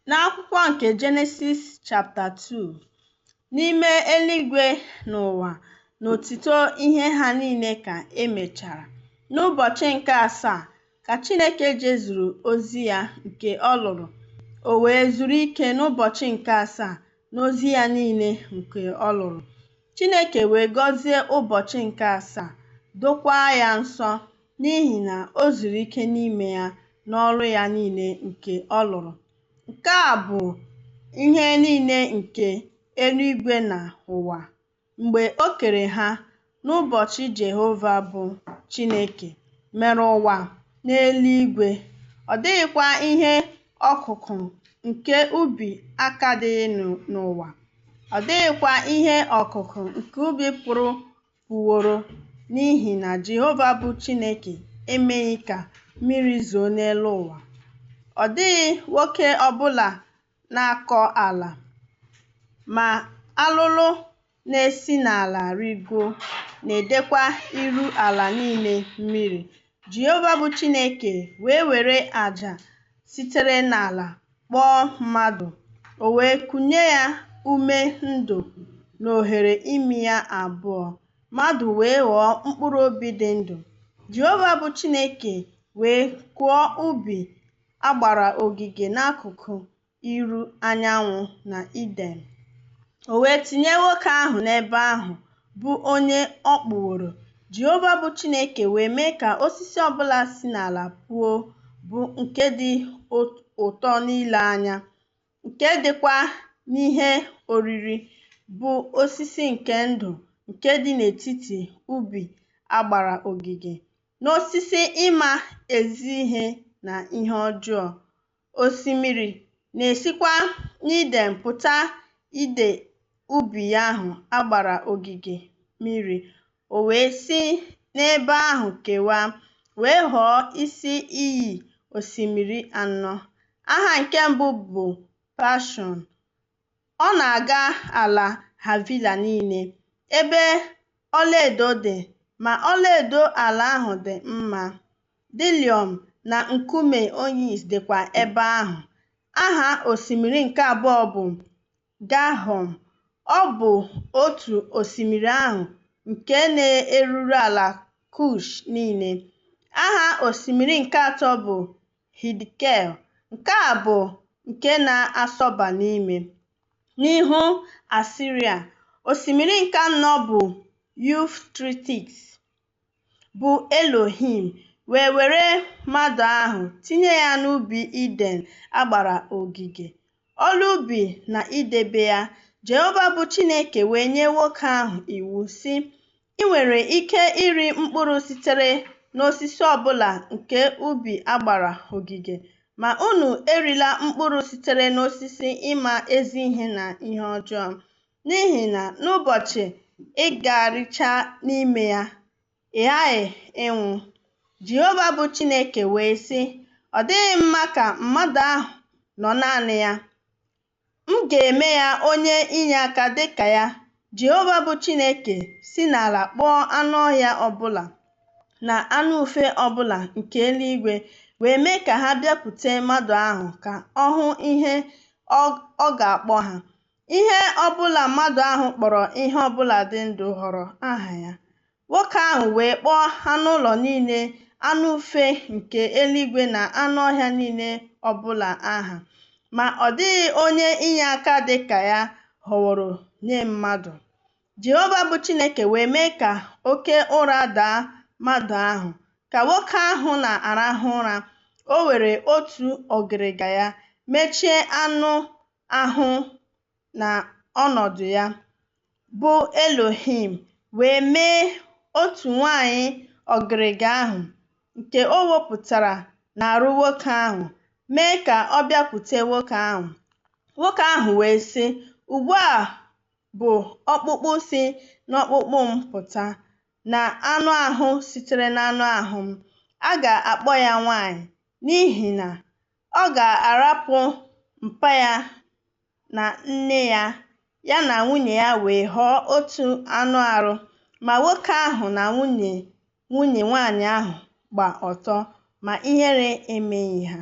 N'akwụkwọ nke Jenesis chapter 2, n'ime eluigwe na ụwa na otito ihe ha niile ka emechara, n'ụbọchị nke 7 ka Chineke jezuru ozi ya nke ọ lụrụ. O wee zuru ike n'ụbọchị nke 7 n'ozi ya niile nke ọ lụrụ. Chineke wee gọzie ụbọchị nke 7, dokwaa ya nsọ, n'ihi na o zuru ike n'ime ya n'ọrụ ya niile nke ọ lụrụ. Nke a bụ ihe niile nke eluigwe na ụwa mgbe o kere ha n'ụbọchị Jehova bụ Chineke mere ụwa na eluigwe. Ọ dịghịkwa ihe ọkụkụ nke ubi akadịghị n'ụwa. Ọ dịghịkwa ihe ọkụkụ nke ubi pụworo, n'ihi na Jehova bụ Chineke emeghị ka mmiri zoo n'elu ụwa. Ọ dịghị nwoke ọbụla na-akọ ala, ma alụlụ na-esi n'ala rigo na-edekwa iru ala niile mmiri. Jehova bụ Chineke wee were àjà sitere n'ala kpọọ mmadụ, o wee kunye ya ume ndụ na ohere imi ya abụọ, mmadụ wee ghọọ mkpụrụ obi dị ndụ. Jehova bụ Chineke wee kụọ ubi agbara ogige n'akụkụ iru anyanwụ na Iden. O wee tinye nwoke ahụ n'ebe ahụ bụ onye ọ kpụworo. Jehova bụ Chineke wee mee ka osisi ọbụla si n'ala puo bụ nke dị ụtọ n'ile anya, nke dịkwa n'ihe oriri, bụ osisi nke ndụ nke dị n'etiti ubi agbara ogige, na osisi ịma ezi ihe na ihe ọjọọ. Osimiri na-esikwa n'Iden pụta ide ubi ahụ agbara ogige mmiri. O wee si n'ebe ahụ kewaa, wee ghọọ isi iyi osimiri anọ. Aha nke mbụ bụ Pishọn. Ọ na-aga ala Havila niile, ebe ọlaedo dị, ma ọlaedo ala ahụ dị mma. Delium na nkume onyis dịkwa ebe ahụ. Aha osimiri nke abụọ bụ Gahọm. Ọ bụ otu osimiri ahụ nke na-eruru ala Kush niile. Aha osimiri nke atọ bụ Hidkel. Nke a bụ nke na-asọba n'ihu Asiria. Osimiri nke anọ bụ Yufretis, bụ Elohim wee were mmadụ ahụ tinye ya n'ubi Iden agbara ogige, ọrụ ubi na idebe ya. Jehova bụ Chineke wee nye nwoke ahụ iwu sị, ị nwere ike iri mkpụrụ sitere n'osisi ọbụla nke ubi agbara ogige, ma unu erila mkpụrụ sitere n'osisi ịma ezi ihe na ihe ọjọọ, n'ihi na n'ụbọchị ị ga-arịcha n'ime ya, ị ghaghị ịnwụ. Jehova bụ Chineke wee sị, ọ dịghị mma ka mmadụ ahụ nọ naanị ya. M ga-eme ya onye inyeaka dịka ya. Jehova bụ Chineke si n'ala kpọọ anụ ọhịa ọbụla na anụ ufe ọbụla nke eluigwe, wee mee ka ha bịakwute mmadụ ahụ ka ọ hụ ihe ọ ga-akpọ ha. Ihe ọbụla mmadụ ahụ kpọrọ ihe ọbụla dị ndụ ghọrọ aha ya. Nwoke ahụ wee kpọọ anụ ụlọ niile, anụ ufe nke eluigwe na anụ ọhịa niile ọbụla aha, ma ọ dịghị onye inyeaka dịka ya họworo nye mmadụ. Jehova bụ Chineke wee mee ka oke ụra daa mmadụ ahụ. Ka nwoke ahụ na-arahụ ụra, o were otu ọgịrịga ya mechie anụ ahụ na ọnọdụ ya, bụ Elohim wee mee otu nwanyị ọgịrịga ahụ, nke o wepụtara n'arụ nwoke ahụ, mee ka ọ bịakwute nwoke ahụ. Nwoke ahụ wee sị, ugbu a bụ ọkpụkpụ si n'ọkpụkpụ m pụta, na anụ ahụ sitere n'anụ ahụ m. A ga-akpọ ya nwanyị, n'ihi na ọ ga-arapụ mpa ya na nne ya, ya na nwunye ya wee ghọọ otu anụ arụ. Ma nwoke ahụ na nwunye nwanyị ahụ gba ọtọ, ma ihere emeghị ha.